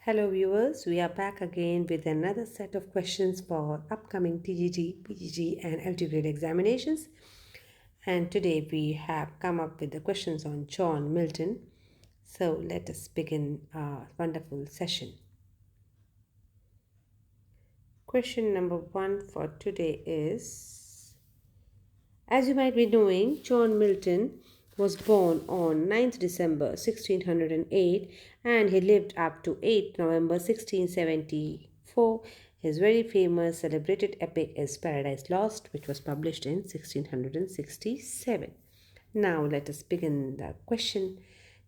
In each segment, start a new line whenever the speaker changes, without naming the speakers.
Hello viewers, we are back again with another set of questions for upcoming TGT, PGT and LT grade examinations. And today we have come up with the questions on John Milton. So let us begin our wonderful session. Question number 1 for today is, as you might be knowing, John Milton was born on 9th December 1608 and he lived up to 8th November 1674. His very famous celebrated epic is Paradise Lost, which was published in 1667. Now let us begin the question.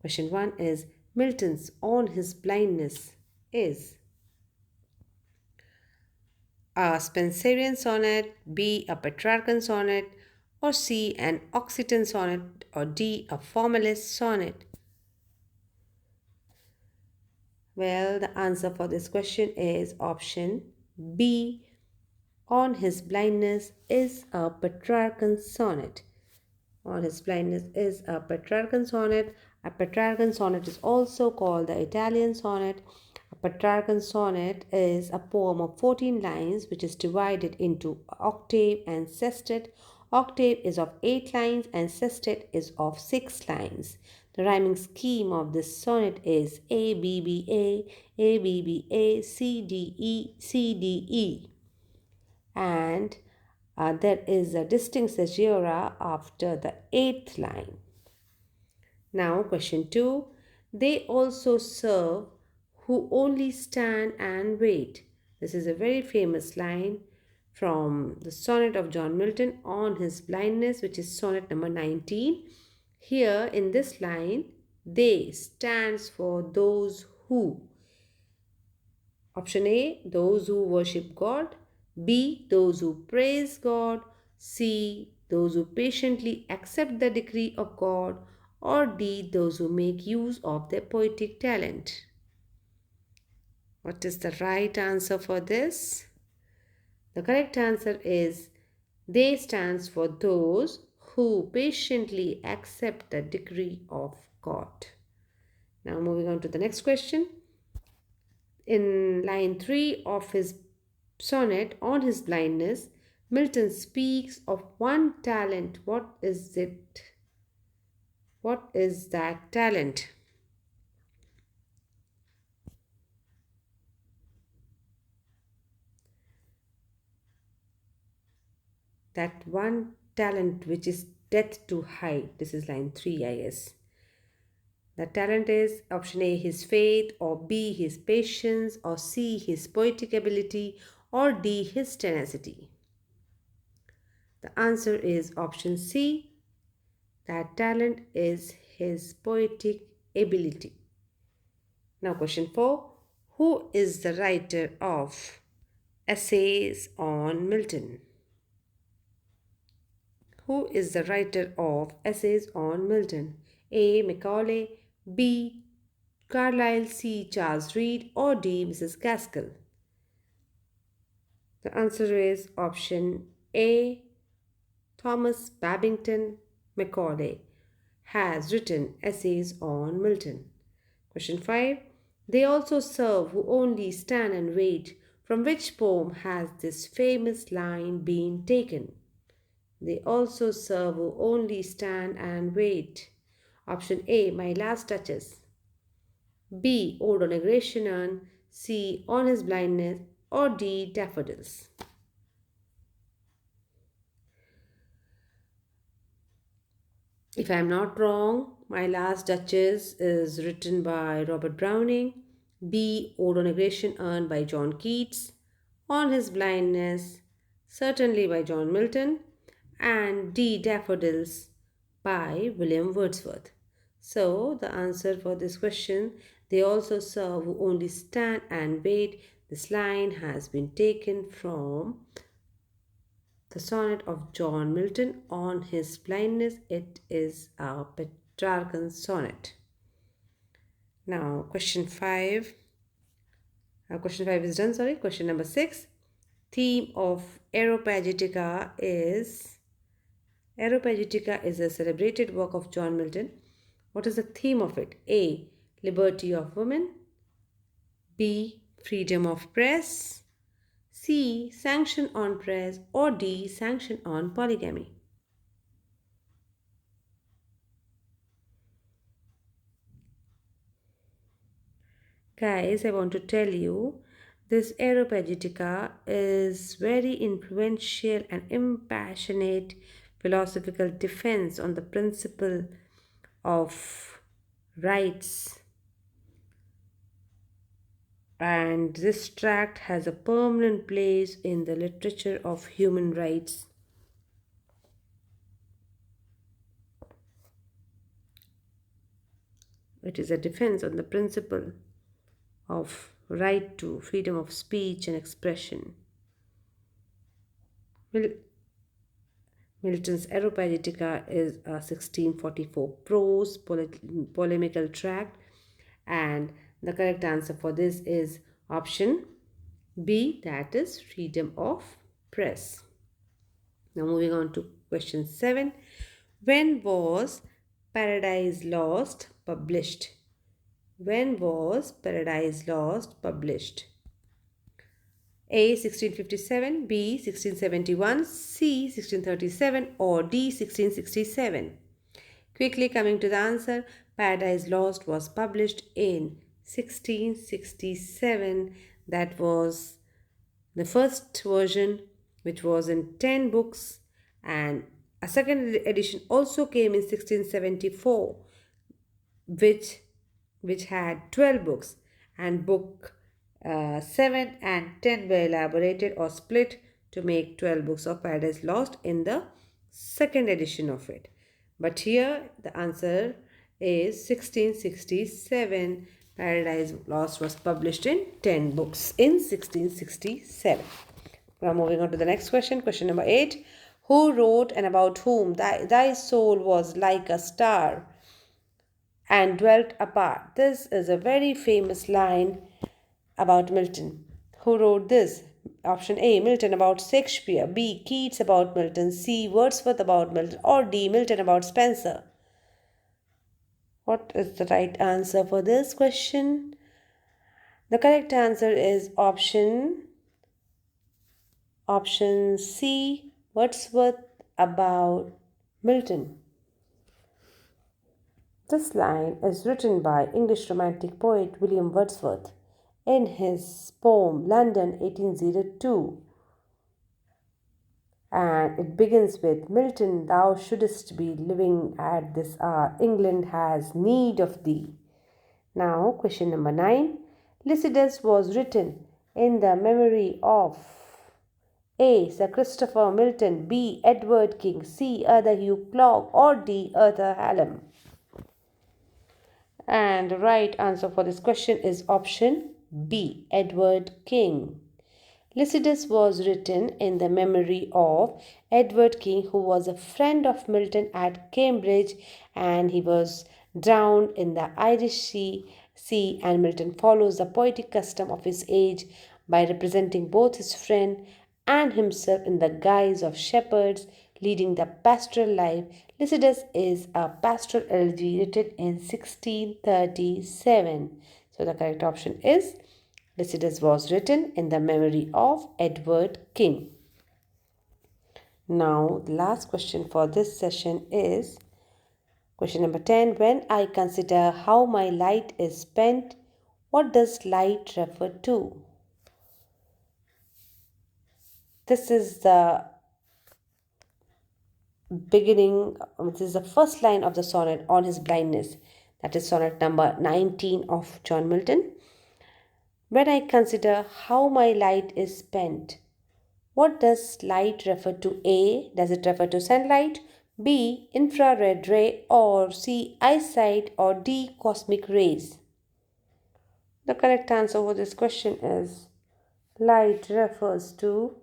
Question 1 is, Milton's On His Blindness is a Spenserian sonnet, B. a Petrarchan sonnet, or C. an Occitan sonnet, or D. a formalist sonnet? Well, the answer for this question is option B. On His Blindness is a Petrarchan sonnet. On His Blindness is a Petrarchan sonnet. A Petrarchan sonnet is also called the Italian sonnet. A Petrarchan sonnet is a poem of 14 lines which is divided into octave and sestet. Octave is of 8 lines and sestet is of 6 lines. The rhyming scheme of this sonnet is A B B A B B A C D E C D E, and there is a distinct caesura after the 8th line. Now question 2. They also serve who only stand and wait. This is a very famous line from the sonnet of John Milton On His Blindness, which is sonnet number 19. Here in this line, they stands for those who. Option A, those who worship God. B, those who praise God. C, those who patiently accept the decree of God. Or D, those who make use of their poetic talent. What is the right answer for this? The correct answer is they stands for those who patiently accept the decree of God. Now moving on to the next question. In line 3 of his sonnet On His Blindness, Milton speaks of one talent. What is it? What is that talent? That one talent which is death to hide. This is line 3, I guess. The talent is option A, his faith, or B, his patience, or C, his poetic ability, or D, his tenacity. The answer is option C. That talent is his poetic ability. Now question 4. Who is the writer of Essays on Milton? Who is the writer of Essays on Milton? A. Macaulay, B. Carlyle, C. Charles Reade, or D. Mrs. Gaskell? The answer is option A. Thomas Babington Macaulay has written Essays on Milton. Question 5. They also serve who only stand and wait. From which poem has this famous line been taken? They also serve who only stand and wait. Option A, My Last Touches. B, Ode on a Grecian Urn. C, On His Blindness. Or D, Daffodils. If I am not wrong, My Last Duchess is written by Robert Browning. B, Ode on a Grecian Urn by John Keats. On His Blindness, certainly by John Milton. And D, Daffodils by William Wordsworth. So the answer for this question, they also serve who only stand and wait. This line has been taken from the sonnet of John Milton On His Blindness. It is a Petrarchan sonnet. Now question 5. Question 5 is done, sorry. Question number 6. Theme of Areopagitica is a celebrated work of John Milton. What is the theme of it? A. Liberty of women. B. Freedom of press, C. Sanction on press, or D. Sanction on polygamy? Guys, I want to tell you this Aeropagitica is very influential and impassionate philosophical defense on the principle of rights, and this tract has a permanent place in the literature of human rights. It is a defense on the principle of right to freedom of speech and expression. Mil- Milton's Areopagitica is a 1644 prose polemical tract, and the correct answer for this is option B, that is freedom of press. Now, moving on to question 7. When was Paradise Lost published? When was Paradise Lost published? A. 1657, B. 1671, C. 1637, or D. 1667? Quickly coming to the answer, Paradise Lost was published in 1667. That was the first version, which was in 10 books, and a second edition also came in 1674, which had 12 books, and book 7 and 10 were elaborated or split to make 12 books of Paradise Lost in the second edition of it. But here the answer is 1667. Paradise Lost was published in 10 books in 1667. Now moving on to the next question, question number 8. Who wrote and about whom thy soul was like a star and dwelt apart? This is a very famous line about Milton. Who wrote this? Option A, Milton about Shakespeare, B, Keats about Milton, C, Wordsworth about Milton, or D, Milton about Spenser. What is the right answer for this question? The correct answer is option C, Wordsworth about Milton. This line is written by English Romantic poet William Wordsworth in his poem London 1802, and it begins with, Milton, thou shouldst be living at this hour, England has need of thee. Now, question number 9. Lycidas was written in the memory of A. Sir Christopher Milton, B. Edward King, C. Arthur Hugh Clarke, or D. Arthur Hallam. And the right answer for this question is option B, Edward King. Lycidas was written in the memory of Edward King, who was a friend of Milton at Cambridge, and he was drowned in the Irish Sea, and Milton follows the poetic custom of his age by representing both his friend and himself in the guise of shepherds leading the pastoral life. Lycidas is a pastoral elegy written in 1637. So the correct option is Lycidas was written in the memory of Edward King. Now, the last question for this session is question number 10. When I consider how my light is spent, what does light refer to? This is the beginning, this is the first line of the sonnet on his blindness. That is sonnet number 19 of John Milton. When I consider how my light is spent, what does light refer to? A. Does it refer to sunlight? B. Infrared ray, or C. Eyesight, or D. Cosmic rays? The correct answer for this question is light refers to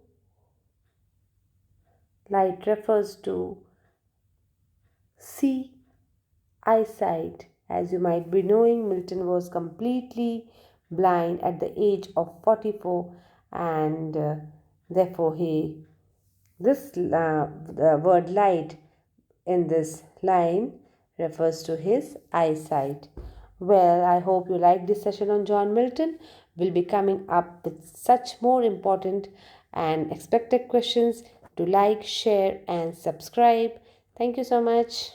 C. Eyesight. As you might be knowing, Milton was completely blind at the age of 44, and therefore the word light in this line refers to his eyesight. Well, I hope you liked this session on John Milton. will be coming up with such more important and expected questions. To like, share, and subscribe. Thank you so much.